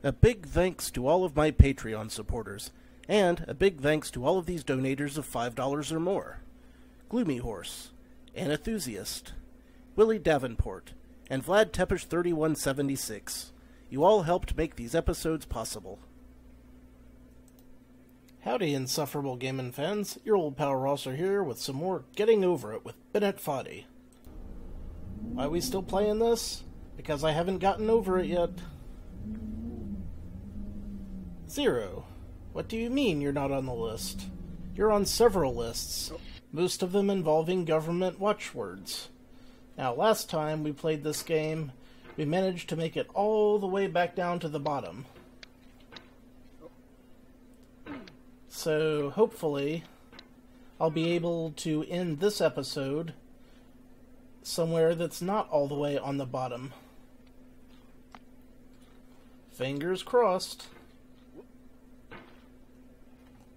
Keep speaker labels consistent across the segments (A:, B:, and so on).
A: A big thanks to all of my Patreon supporters, and a big thanks to all of these donators of $5 or more. Gloomy Horse, An Enthusiast, Willie Davenport, and Vlad Tepish 3176. You all helped make these episodes possible. Howdy, insufferable gaming fans. Your old pal Rosser here with some more Getting Over It with Bennett Foddy. Why are we still playing this? Because I haven't gotten over it yet. Zero. What do you mean you're not on the list? You're on several lists, most of them involving government watchwords. Now, last time we played this game, we managed to make it all the way back down to the bottom. So, hopefully, I'll be able to end this episode somewhere that's not all the way on the bottom. Fingers crossed.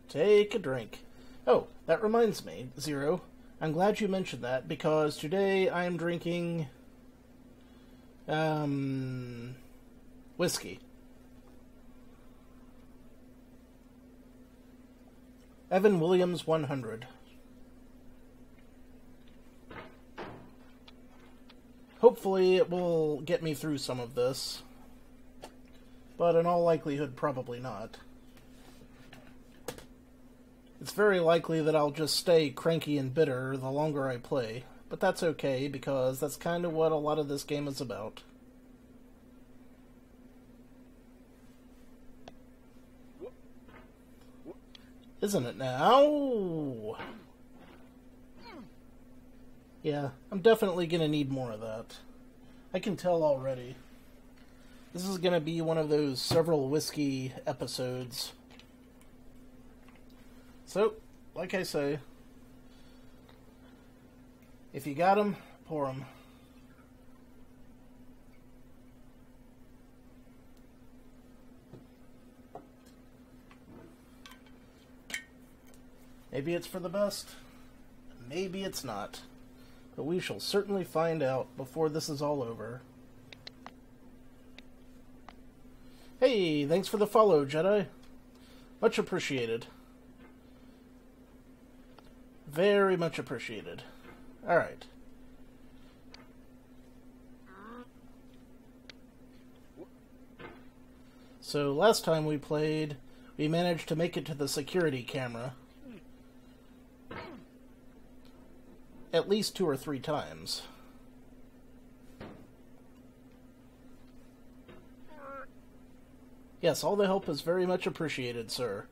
A: Take a drink. Oh, that reminds me, Zero. I'm glad you mentioned that, because today I am drinking whiskey. Evan Williams 100. Hopefully it will get me through some of this, but in all likelihood probably not. It's very likely that I'll just stay cranky and bitter the longer I play, but that's okay because that's kind of what a lot of this game is about. Isn't it now? Yeah, I'm definitely going to need more of that. I can tell already. This is going to be one of those several whiskey episodes. So, like I say, if you got 'em, pour 'em. Maybe it's for the best, maybe it's not, but we shall certainly find out before this is all over. Hey, thanks for the follow, Jedi. Much appreciated. Very much appreciated. Alright. So, last time we played, we managed to make it to the security camera. At least 2 or 3 times. Yes, all the help is very much appreciated, sir.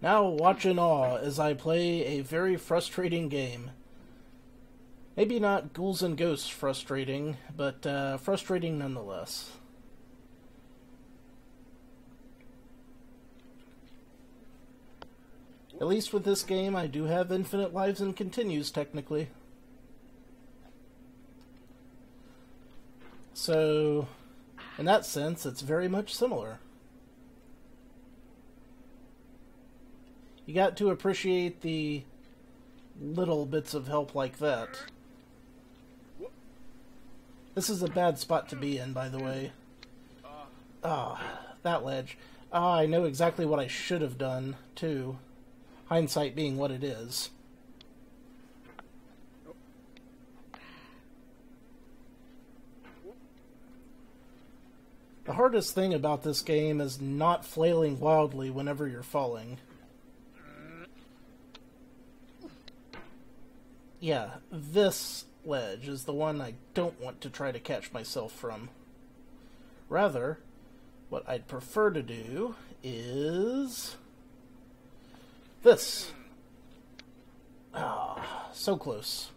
A: Now watch in awe as I play a very frustrating game. Maybe not Ghouls and Ghosts frustrating, but frustrating nonetheless. At least with this game, I do have infinite lives and continues, technically. So, in that sense, it's very much similar. You got to appreciate the little bits of help like that. This is a bad spot to be in, by the way. That ledge. I know exactly what I should have done, too. Hindsight being what it is. The hardest thing about this game is not flailing wildly whenever you're falling. Yeah, this ledge is the one I don't want to try to catch myself from. Rather, what I'd prefer to do is this. Ah, so close.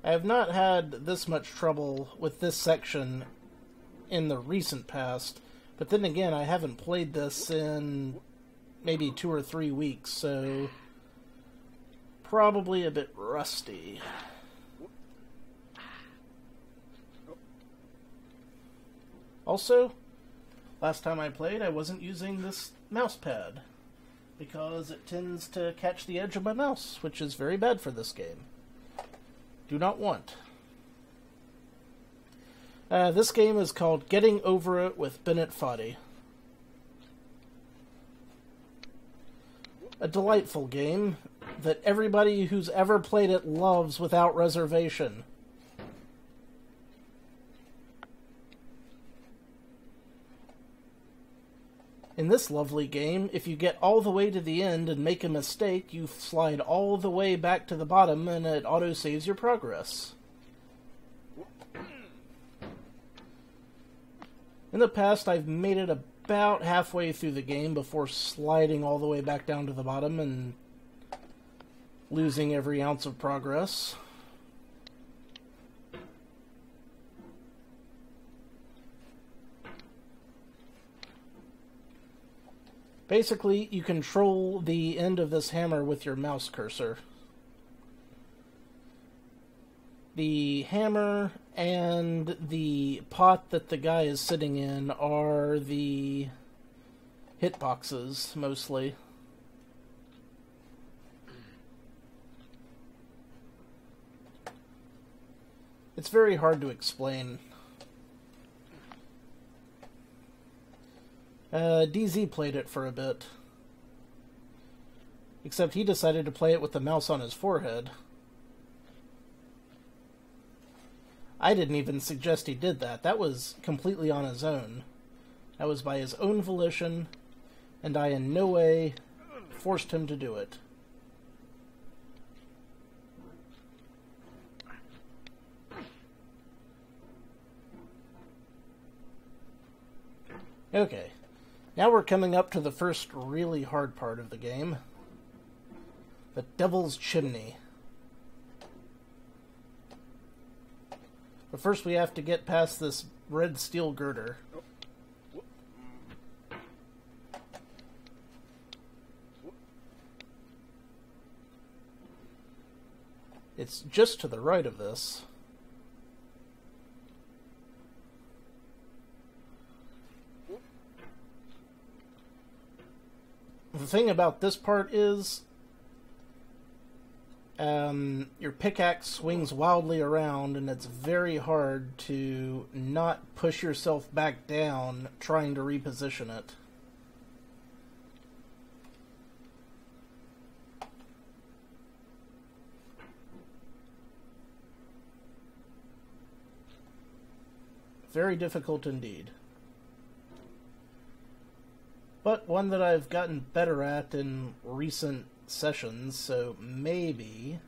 A: I have not had this much trouble with this section in the recent past, but then again, I haven't played this in maybe 2 or 3 weeks, so probably a bit rusty. Also, last time I played, I wasn't using this mouse pad. because it tends to catch the edge of my mouse, which is very bad for this game. Do not want. This game is called Getting Over It with Bennett Foddy. A delightful game that everybody who's ever played it loves without reservation. In this lovely game, if you get all the way to the end and make a mistake, you slide all the way back to the bottom and it auto-saves your progress. In the past, I've made it about halfway through the game before sliding all the way back down to the bottom and losing every ounce of progress. Basically, you control the end of this hammer with your mouse cursor. The hammer and the pot that the guy is sitting in are the hitboxes, mostly. It's very hard to explain. DZ played it for a bit. Except he decided to play it with the mouse on his forehead. I didn't even suggest he did that. That was completely on his own. That was by his own volition, and I in no way forced him to do it. Okay. Now we're coming up to the first really hard part of the game. The Devil's Chimney. But first we have to get past this red steel girder. It's just to the right of this. The thing about this part is your pickaxe swings wildly around, and it's very hard to not push yourself back down trying to reposition it. Very difficult indeed. But one that I've gotten better at in recent sessions, so maybe,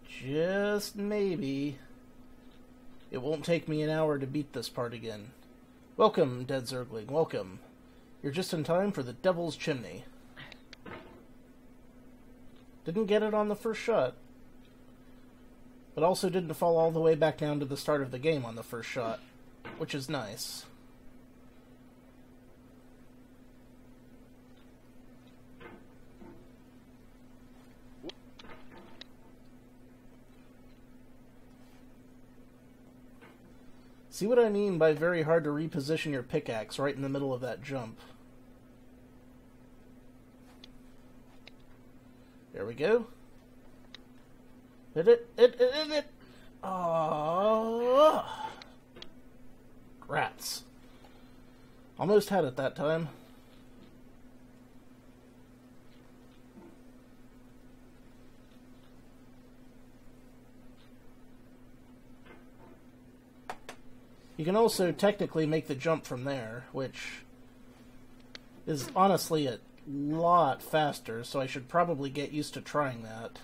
A: just maybe, it won't take me an hour to beat this part again. Welcome, Dead Zergling, welcome. You're just in time for the Devil's Chimney. Didn't get it on the first shot, but also didn't fall all the way back down to the start of the game on the first shot, which is nice. See what I mean by very hard to reposition your pickaxe right in the middle of that jump. There we go. Hit it. Oh, rats. Almost had it that time. You can also technically make the jump from there, which is honestly a lot faster, so I should probably get used to trying that.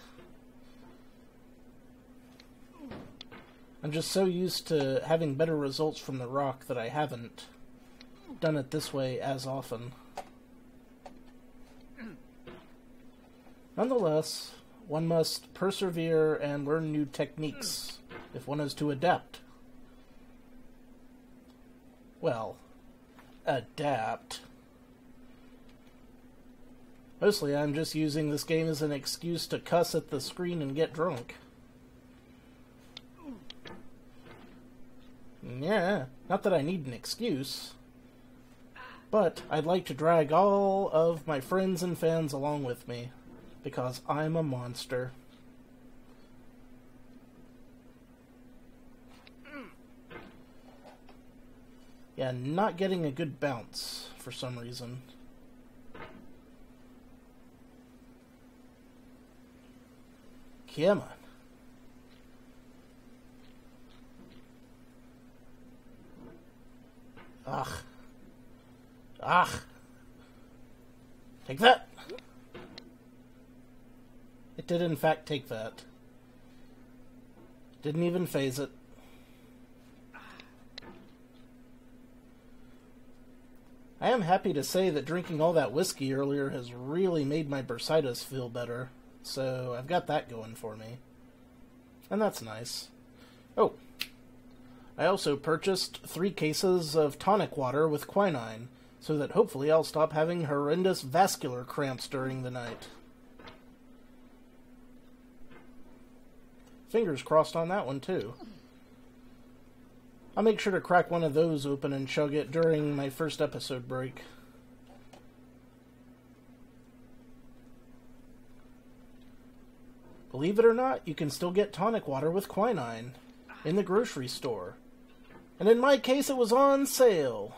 A: I'm just so used to having better results from the rock that I haven't done it this way as often. Nonetheless, one must persevere and learn new techniques if one is to adapt. Well, adapt. Mostly I'm just using this game as an excuse to cuss at the screen and get drunk. Yeah, not that I need an excuse. But I'd like to drag all of my friends and fans along with me, because I'm a monster. Yeah, not getting a good bounce for some reason. Come on. Ugh. Ugh. Take that. It did in fact take that. Didn't even phase it. I am happy to say that drinking all that whiskey earlier has really made my bursitis feel better, so I've got that going for me. And that's nice. Oh, I also purchased 3 cases of tonic water with quinine, so that hopefully I'll stop having horrendous vascular cramps during the night. Fingers crossed on that one, too. I'll make sure to crack one of those open and chug it during my first episode break. Believe it or not, you can still get tonic water with quinine in the grocery store. And in my case, it was on sale.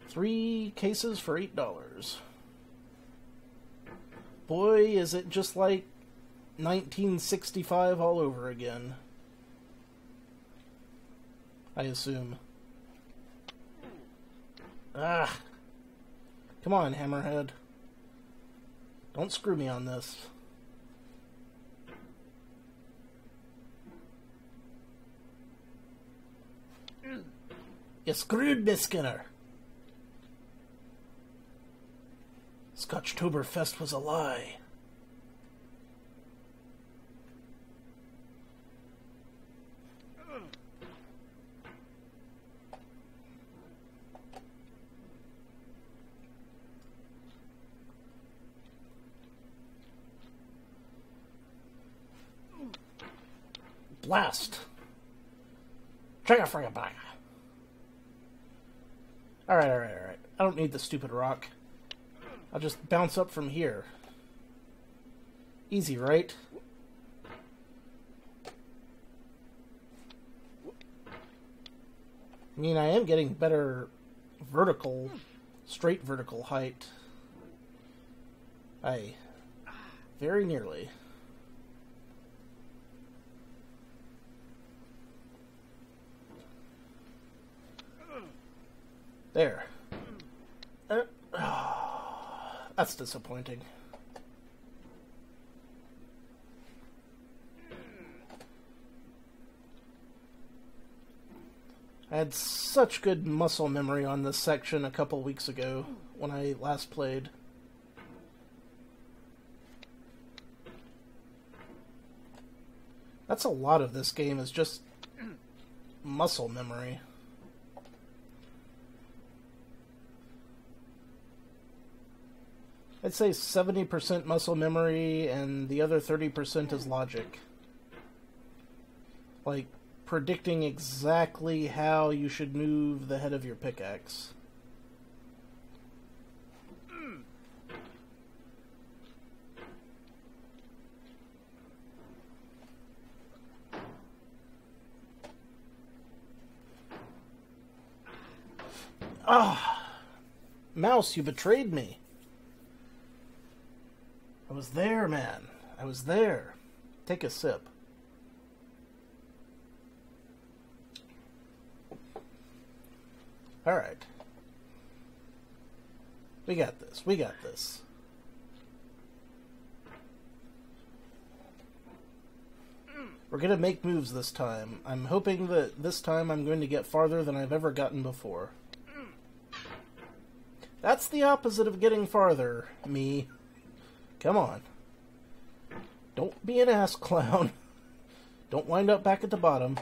A: 3 cases for $8. Boy, is it just like 1965 all over again. I assume. Ah. Come on, Hammerhead. Don't screw me on this. You screwed me, Skinner. Scotchtoberfest was a lie. Blast. Trigger for your back. Alright. I don't need the stupid rock. I'll just bounce up from here. Easy, right? I mean, I am getting better straight vertical height. Aye. Very nearly. There. That's disappointing. I had such good muscle memory on this section a couple weeks ago when I last played. That's a lot of this game is just muscle memory. I'd say 70% muscle memory and the other 30% is logic. Like, predicting exactly how you should move the head of your pickaxe. Ah! Mouse, you betrayed me. I was there, man. I was there. Take a sip. Alright. We got this. We got this. We're going to make moves this time. I'm hoping that this time I'm going to get farther than I've ever gotten before. That's the opposite of getting farther, me. Come on. Don't be an ass clown. Don't wind up back at the bottom.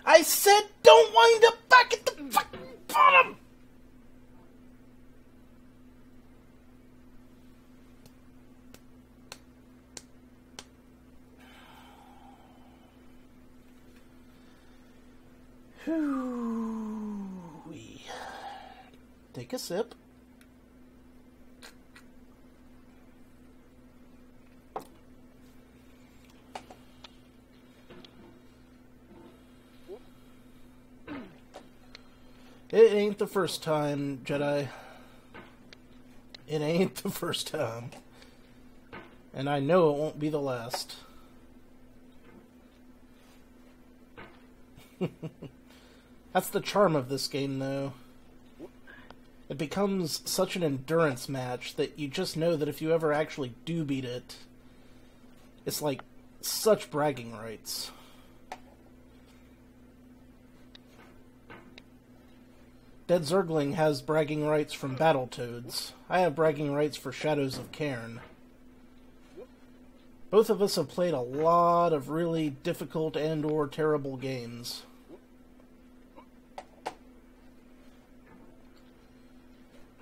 A: I said don't wind up back at the fucking bottom! Whew-wee. Take a sip. It ain't the first time, Jedi. It ain't the first time. And I know it won't be the last. That's the charm of this game, though. It becomes such an endurance match that you just know that if you ever actually do beat it, it's like such bragging rights. Dead Zergling has bragging rights from Battletoads. I have bragging rights for Shadows of Cairn. Both of us have played a lot of really difficult and or terrible games.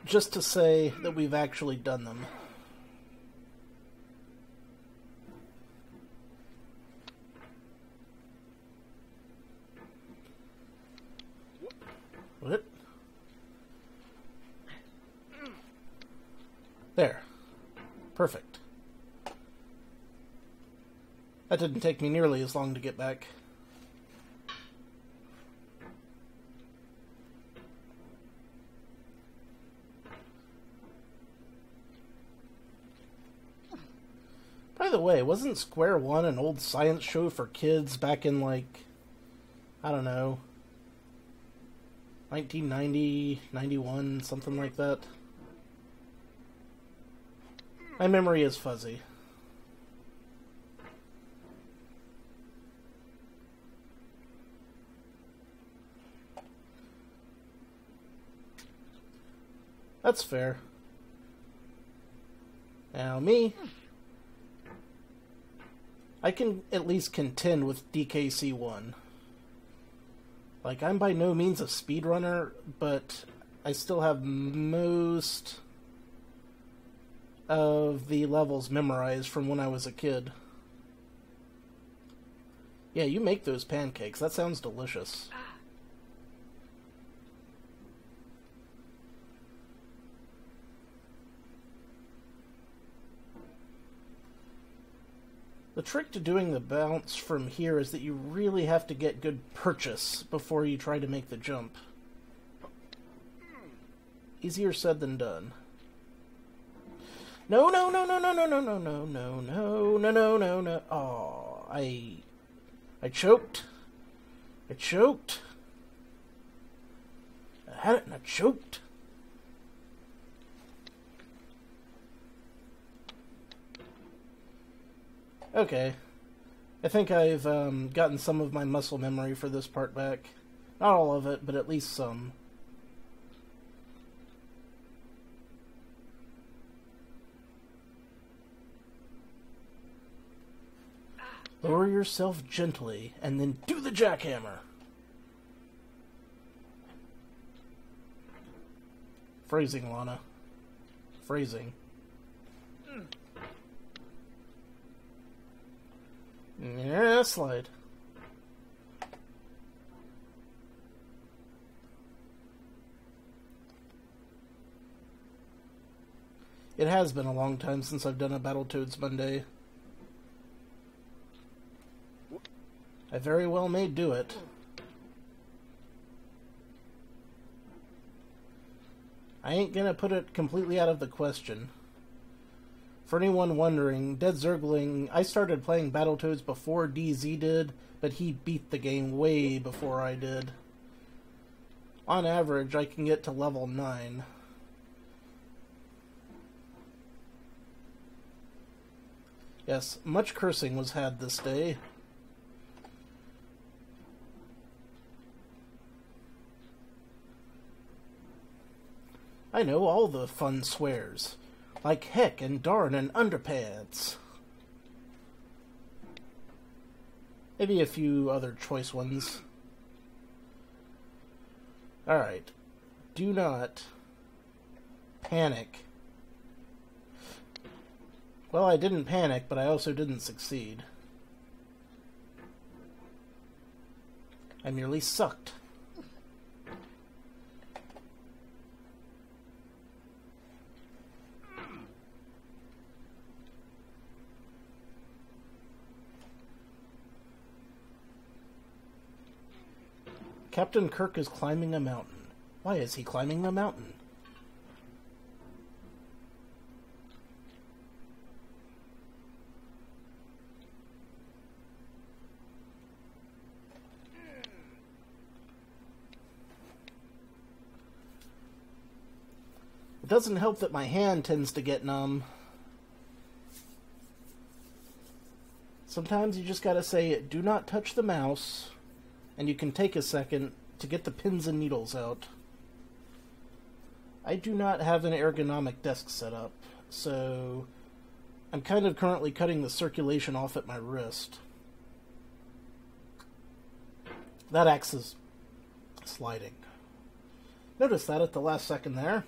A: Just to say that we've actually done them. What? There. Perfect. That didn't take me nearly as long to get back. By the way, wasn't Square One an old science show for kids back in, like, I don't know, 1990, 91, something like that? My memory is fuzzy. That's fair. Now me, I can at least contend with DKC1. Like, I'm by no means a speedrunner, but I still have most of the levels memorized from when I was a kid. Yeah, you make those pancakes. That sounds delicious. The trick to doing the bounce from here is that you really have to get good purchase before you try to make the jump. Easier said than done. No, no, no, no, no, no, no, no, no, no, no, no, no, no, no. Oh, I choked. I choked. I had it and I choked. Okay. I think I've gotten some of my muscle memory for this part back. Not all of it, but at least some. Lower yourself gently, and then do the jackhammer. Phrasing, Lana. Phrasing. Yeah, slide. It has been a long time since I've done a Battletoads Monday. I very well may do it. I ain't gonna put it completely out of the question. For anyone wondering, Dead Zergling, I started playing Battletoads before DZ did, but he beat the game way before I did. On average, I can get to level 9. Yes, much cursing was had this day. I know all the fun swears, like heck and darn and underpants. Maybe a few other choice ones. Alright. Do not panic. Well, I didn't panic, but I also didn't succeed. I merely sucked. Captain Kirk is climbing a mountain. Why is he climbing the mountain? It doesn't help that my hand tends to get numb. Sometimes you just gotta say, do not touch the mouse, and you can take a second to get the pins and needles out. I do not have an ergonomic desk set up, so I'm kind of currently cutting the circulation off at my wrist. That axe is sliding. Notice that at the last second there.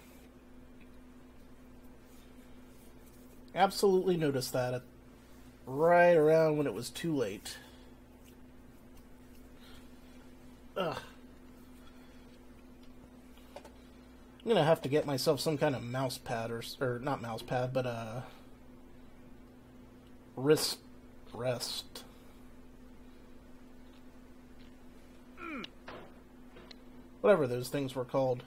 A: Absolutely noticed that right around when it was too late. Ugh. I'm gonna have to get myself some kind of mouse pad, or not mouse pad, but wrist rest. Whatever those things were called.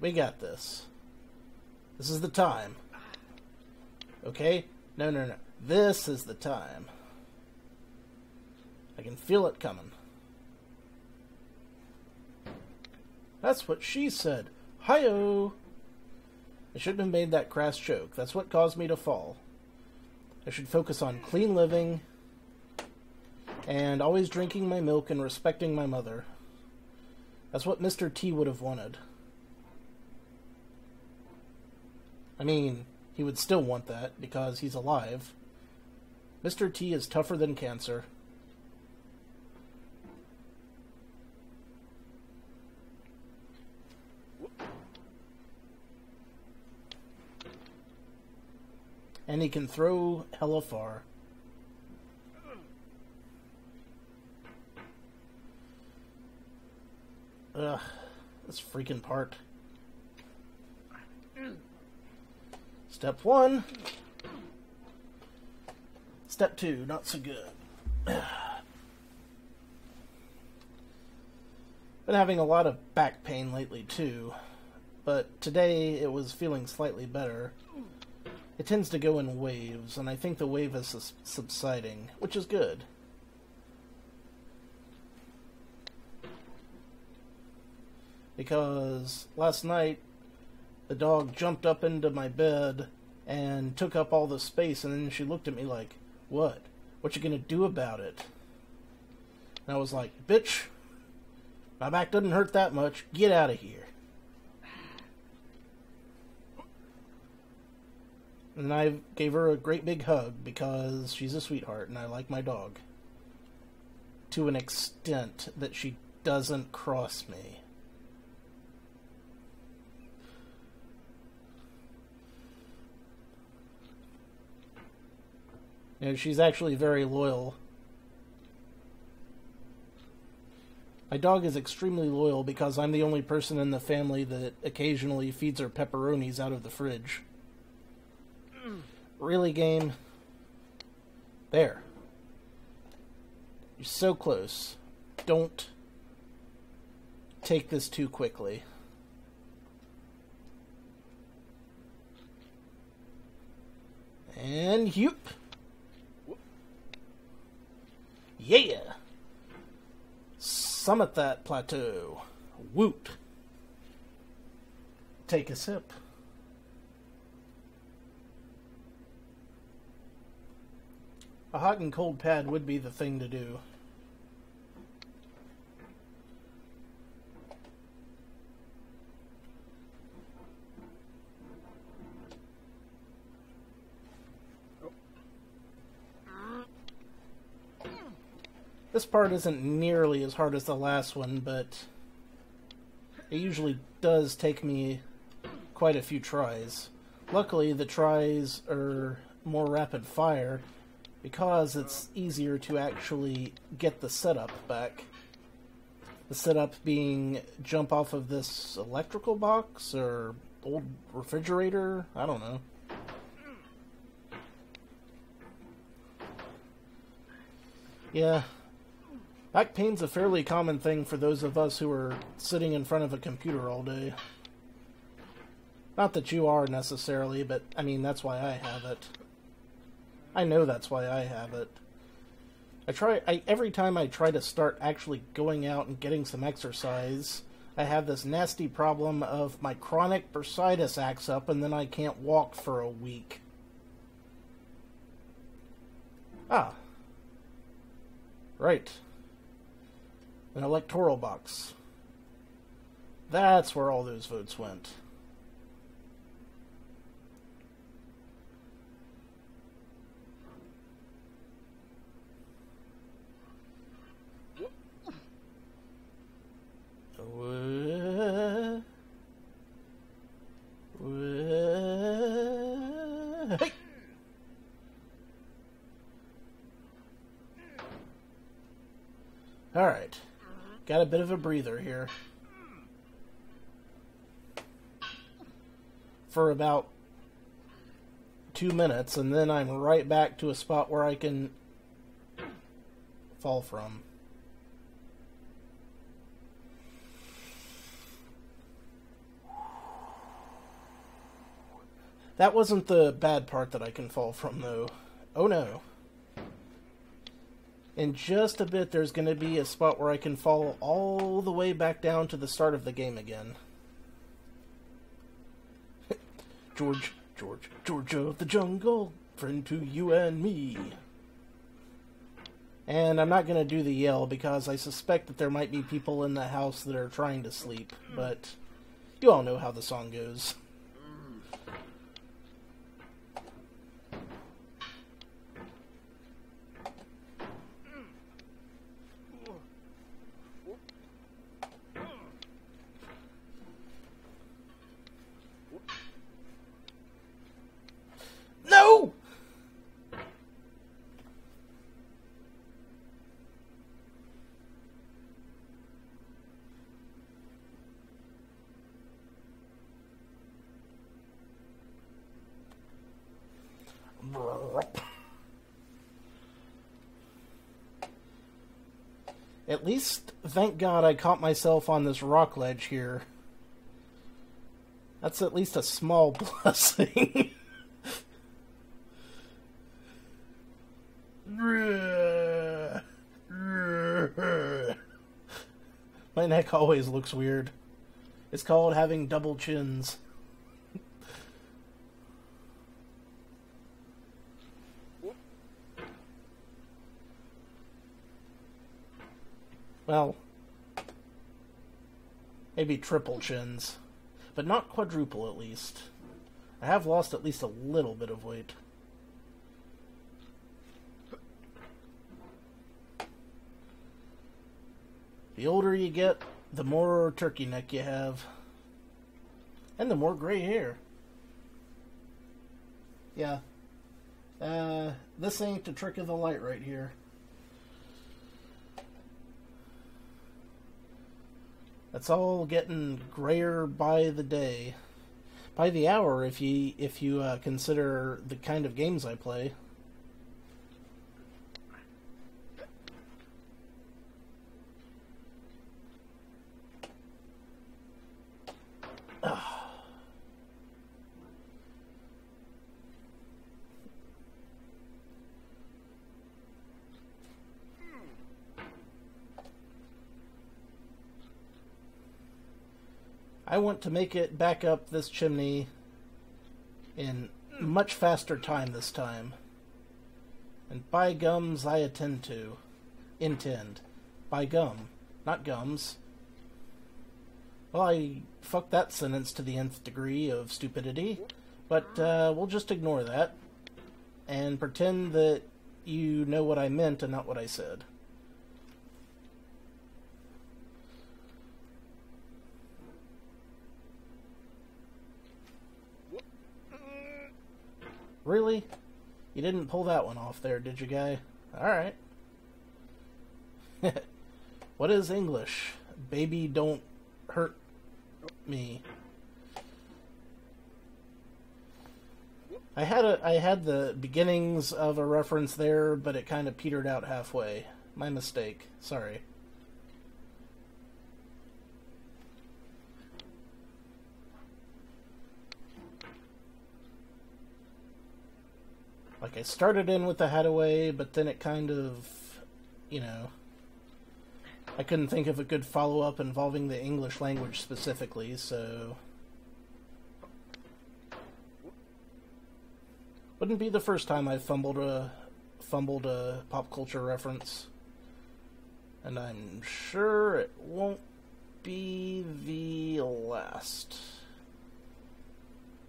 A: We got this. This is the time. Okay? No. This is the time. I can feel it coming. That's what she said. Hi-oh! I shouldn't have made that crass joke. That's what caused me to fall. I should focus on clean living and always drinking my milk and respecting my mother. That's what Mr. T would have wanted. I mean, he would still want that, because he's alive. Mr. T is tougher than cancer. And he can throw hella far. Ugh, this freaking part. Step 1. Step 2, not so good. Been having a lot of back pain lately too, but today it was feeling slightly better. It tends to go in waves, and I think the wave is subsiding, which is good. Because last night the dog jumped up into my bed and took up all the space, and then she looked at me like, what? What you gonna do about it? And I was like, bitch, my back doesn't hurt that much. Get out of here. And I gave her a great big hug because she's a sweetheart and I like my dog. To an extent that she doesn't cross me. You know, she's actually very loyal. My dog is extremely loyal because I'm the only person in the family that occasionally feeds her pepperonis out of the fridge. Really, game? There. You're so close. Don't take this too quickly. And yoop. Yeah! Summit that plateau. Woot. Take a sip. A hot and cold pad would be the thing to do. This part isn't nearly as hard as the last one, but it usually does take me quite a few tries. Luckily, the tries are more rapid fire, because it's easier to actually get the setup back. The setup being jump off of this electrical box or old refrigerator, I don't know. Yeah, back pain's a fairly common thing for those of us who are sitting in front of a computer all day. Not that you are necessarily, but I mean, that's why I have it. I know that's why I have it. Every time I try to start actually going out and getting some exercise, I have this nasty problem of my chronic bursitis acts up and then I can't walk for a week. Ah. Right. An electoral box. That's where all those votes went. Hey! Alright. Got a bit of a breather here. For about 2 minutes, and then I'm right back to a spot where I can fall from. That wasn't the bad part that I can fall from, though. Oh no. In just a bit, there's going to be a spot where I can fall all the way back down to the start of the game again. George of the jungle, friend to you and me. And I'm not going to do the yell because I suspect that there might be people in the house that are trying to sleep, but you all know how the song goes. No! At least, thank God, I caught myself on this rock ledge here. That's at least a small blessing. My neck always looks weird. It's called having double chins. Well, maybe triple chins, but not quadruple at least. I have lost at least a little bit of weight. The older you get, the more turkey neck you have. And the more gray hair. Yeah. This ain't the trick of the light right here. That's all getting grayer by the day. By the hour, if you consider the kind of games I play. I want to make it back up this chimney in much faster time this time. And by gums, I intend. By gum, not gums. Well, I fucked that sentence to the nth degree of stupidity, but we'll just ignore that and pretend that you know what I meant and not what I said. Really? You didn't pull that one off there, did you, guy? Alright. What is English? Baby, don't hurt me. I had the beginnings of a reference there, but it kind of petered out halfway. My mistake. Sorry. Like, I started in with the Hadaway, but then it kind of, you know, I couldn't think of a good follow-up involving the English language specifically, so... Wouldn't be the first time I've fumbled a pop culture reference. And I'm sure it won't be the last.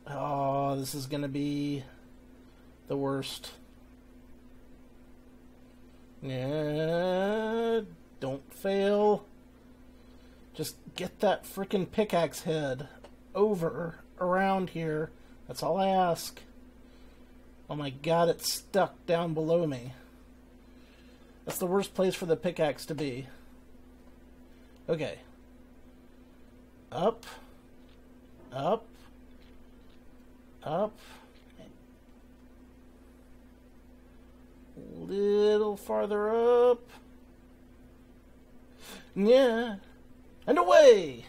A: Oh, this is gonna be the worst. Yeah, don't fail. Just get that frickin' pickaxe head over around here. That's all I ask. Oh my god, it's stuck down below me. That's the worst place for the pickaxe to be. Okay. Up. Up. Up. A little farther up. Yeah. And away!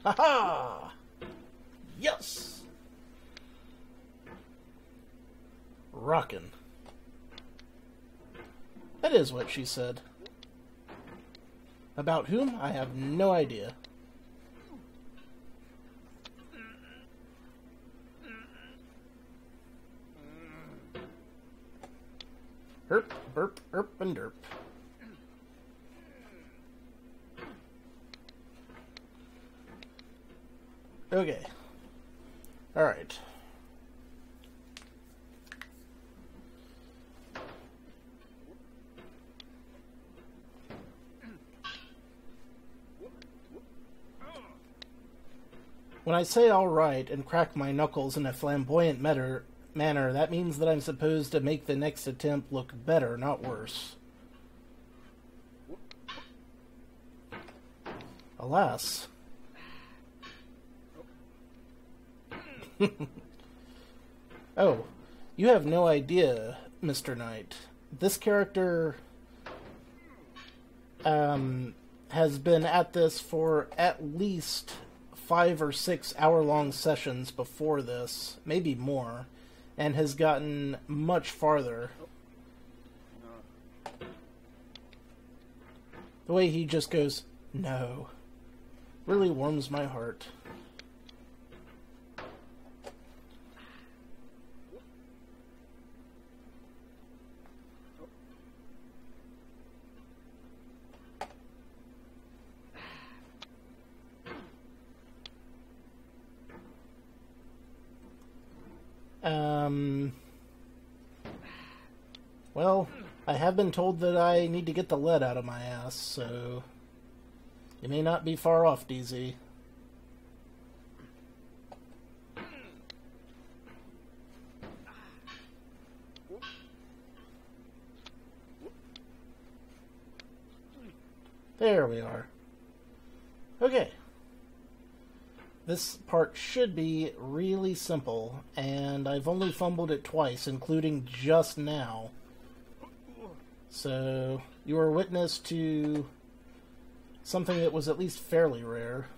A: Ha-ha! Yes! Rockin'. That is what she said. About whom? I have no idea. Herp, burp, erp, and derp. Okay. Alright. When I say alright and crack my knuckles in a flamboyant manner, that means that I'm supposed to make the next attempt look better, not worse. Alas. Oh, you have no idea, Mr. Knight. This character has been at this for at least 5 or 6 hour-long sessions before this, maybe more, and has gotten much farther. The way he just goes, no, really warms my heart. Well, I have been told that I need to get the lead out of my ass, so you may not be far off, DZ. There we are. Okay. This part should be really simple, and I've only fumbled it twice, including just now. So, you are witness to something that was at least fairly rare.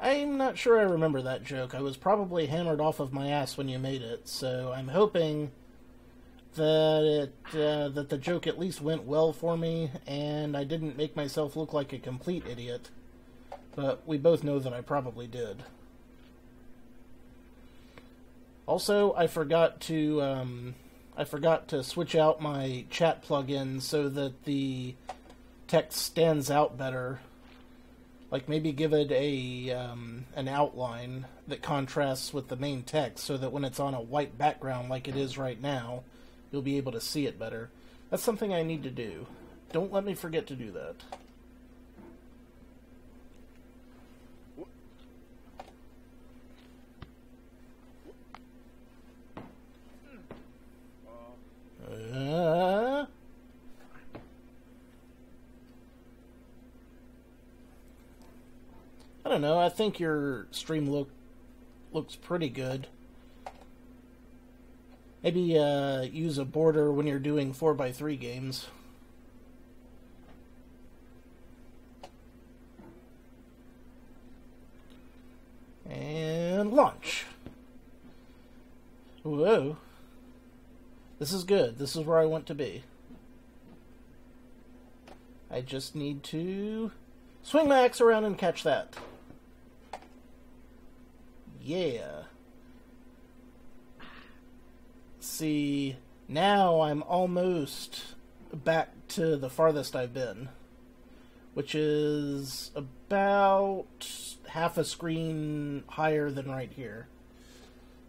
A: I'm not sure I remember that joke. I was probably hammered off of my ass when you made it, so I'm hoping that that the joke at least went well for me, and I didn't make myself look like a complete idiot. But we both know that I probably did. Also, I forgot to switch out my chat plugin so that the text stands out better. Like, maybe give it an outline that contrasts with the main text so that when it's on a white background like it is right now, you'll be able to see it better. That's something I need to do. Don't let me forget to do that. I don't know. I think your stream looks pretty good. Maybe use a border when you're doing 4x3 games. And launch. Whoa. This is good. This is where I want to be. I just need to swing my axe around and catch that. Yeah. See, now I'm almost back to the farthest I've been, which is about half a screen higher than right here.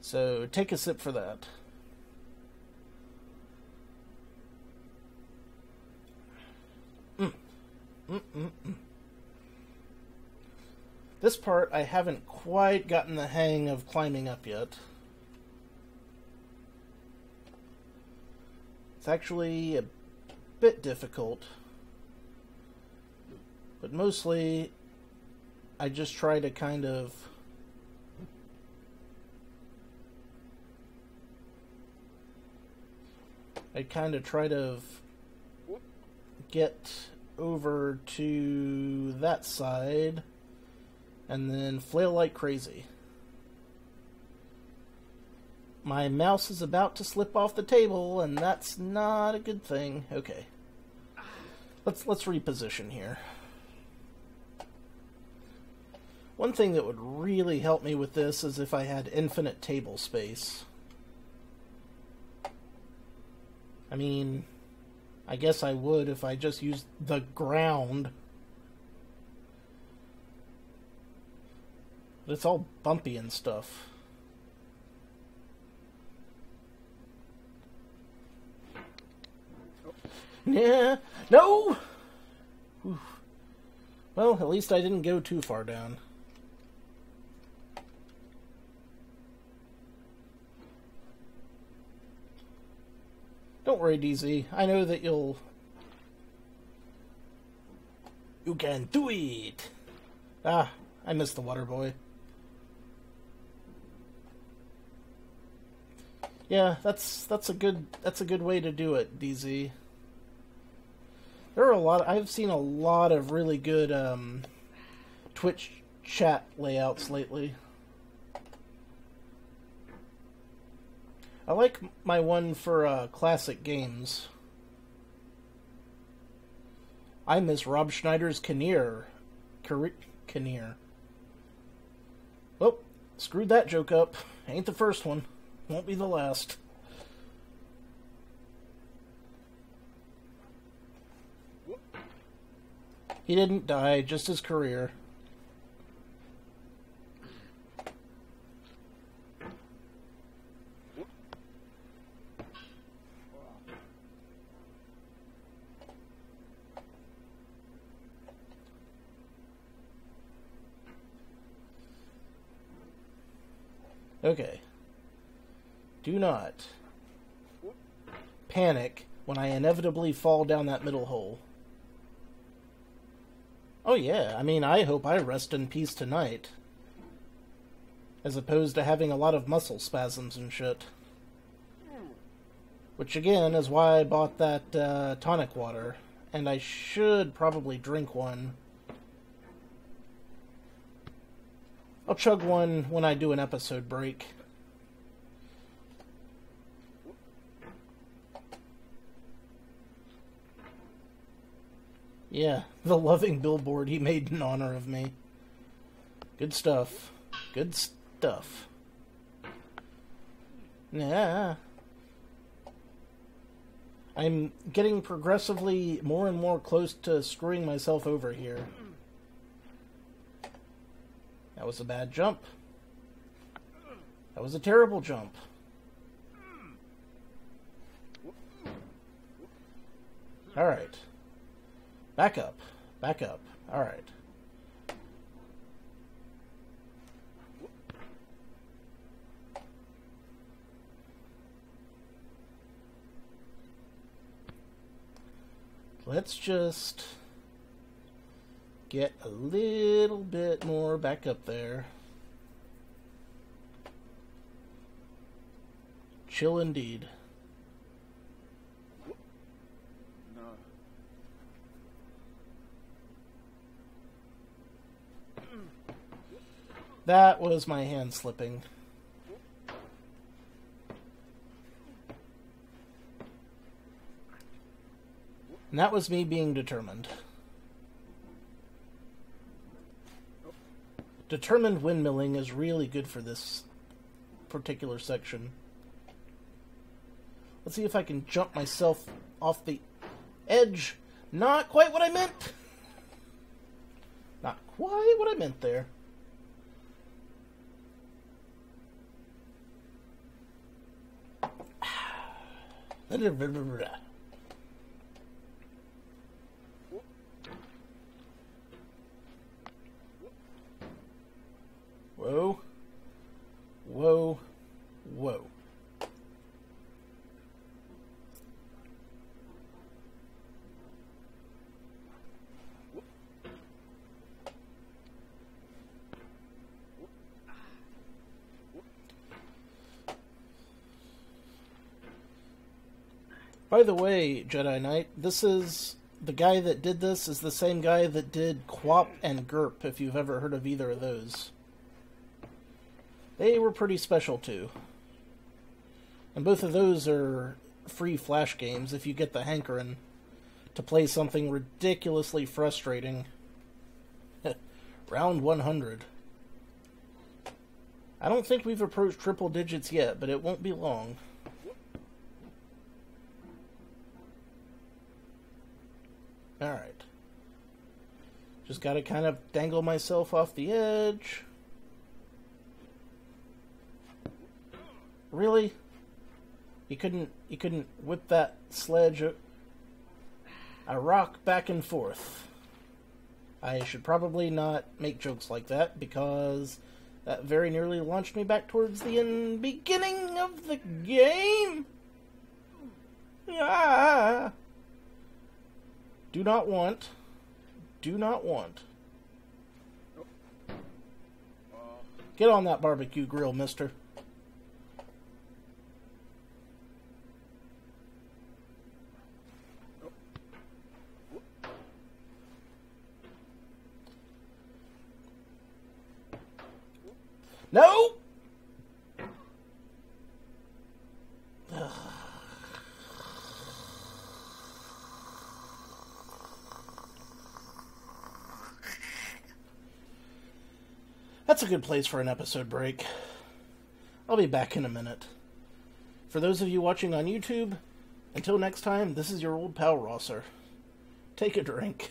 A: So take a sip for that. This part I haven't quite gotten the hang of climbing up yet. It's actually a bit difficult, but mostly I just try to kind of try to get over to that side and then flail like crazy. My mouse is about to slip off the table, and that's not a good thing. Okay. Let's reposition here. One thing that would really help me with this is if I had infinite table space. I mean, I guess I would if I just used the ground. But it's all bumpy and stuff. Yeah, no! Oof. Well, at least I didn't go too far down. Don't worry, DZ. I know that you can do it! Ah, I missed the water boy. Yeah, that's a good way to do it, DZ. There are I've seen a lot of really good Twitch chat layouts lately. I like my one for classic games. I miss Rob Schneider's Kinnear. Oh, screwed that joke up. Ain't the first one. Won't be the last. He didn't die, just his career. Okay. Do not panic when I inevitably fall down that middle hole. Oh yeah, I mean, I hope I rest in peace tonight. As opposed to having a lot of muscle spasms and shit. Which again is why I bought that tonic water. And I should probably drink one. I'll chug one when I do an episode break. Yeah, the loving billboard he made in honor of me. Good stuff. Good stuff. Yeah. I'm getting progressively more and more close to screwing myself over here. That was a bad jump. That was a terrible jump. Alright. Back up. Back up. Alright. Let's just get a little bit more back up there. Chill indeed. That was my hand slipping. And that was me being determined. Determined windmilling is really good for this particular section. Let's see if I can jump myself off the edge. Not quite what I meant. Not quite what I meant there. Whoa. Whoa. Whoa. By the way, Jedi Knight, this is... the guy that did this is the same guy that did Quap and Gerp, if you've ever heard of either of those. They were pretty special, too. And both of those are free Flash games if you get the hankering to play something ridiculously frustrating. Round 100. I don't think we've approached triple digits yet, but it won't be long. Alright. Just gotta kind of dangle myself off the edge. Really? You couldn't whip that sledge a rock back and forth. I should probably not make jokes like that, because that very nearly launched me back towards the beginning of the game. Ah! Do not want. Do not want. Get on that barbecue grill, mister. No! That's a good place for an episode break. I'll be back in a minute. For those of you watching on YouTube, until next time, this is your old pal Rosser. Take a drink.